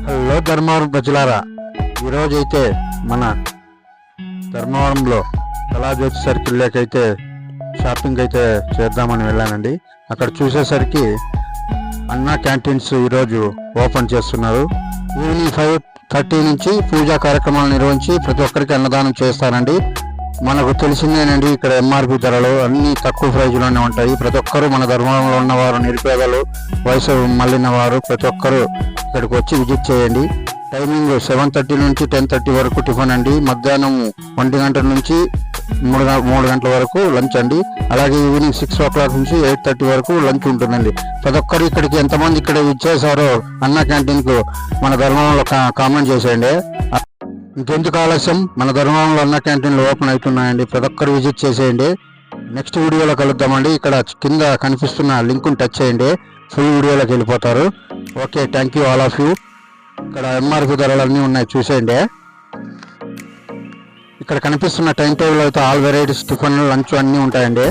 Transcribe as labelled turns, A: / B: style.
A: Hello Dharmavaram ప్రజలారా, ఈరోజైతే మన ధర్మవరంలో కళాజ్యోతి సర్కిల్లోకి అయితే షాపింగ్ అయితే చేద్దామని వెళ్ళానండి. అక్కడ చూసేసరికి అన్నా క్యాంటీన్స్ ఈరోజు ఓపెన్ చేస్తున్నారు. ఈవినింగ్ 5:30 నుంచి పూజా కార్యక్రమాలు నిర్వహించి ప్రతి ఒక్కరికి అన్నదానం చేస్తారండి. మనకు తెలిసిందేనండి, ఇక్కడ ఎంఆర్పి ధరలు అన్నీ తక్కువ ప్రైజ్లోనే ఉంటాయి. ప్రతి ఒక్కరూ మన ధర్మంలో ఉన్నవారు, నిరుపేదలు, వయసు మళ్ళిన వారు ప్రతి ఒక్కరూ ఇక్కడికి వచ్చి విజిట్ చేయండి. టైమింగ్ 7:30 నుంచి 10:30 వరకు టిఫిన్ అండి. మధ్యాహ్నం 1 గంట నుంచి 3 గంటల వరకు లంచ్ అండి. అలాగే ఈవినింగ్ 6 o'clock నుంచి 8:30 వరకు లంచ్ ఉంటుందండి. ప్రతి ఒక్కరు ఇక్కడికి ఎంతమంది ఇక్కడ ఇచ్చేసారో అన్నా క్యాంటీన్కు మన ధర్మంలో కామెంట్ చేసేయండి. ఇంకెందుకు ఆలస్యం, మన ధర్మంలో అన్నా క్యాంటీన్లు ఓపెన్ అవుతున్నాయండి. ప్రతి ఒక్కరు విజిట్ చేసేయండి. నెక్స్ట్ వీడియోలో కలుద్దామండి. ఇక్కడ కింద కనిపిస్తున్న లింక్ను టచ్ చేయండి, ఫుల్ వీడియోలోకి వెళ్ళిపోతారు. Okay, thank you all of you. ఇక్కడ ఎంఆర్పి ధరలు అన్నీ ఉన్నాయి, చూసేయండి. ఇక్కడ కనిపిస్తున్న టైం టేబుల్ అయితే ఆల్ వెరైటీస్ టిఫిన్, లంచ్ అన్నీ ఉంటాయండి.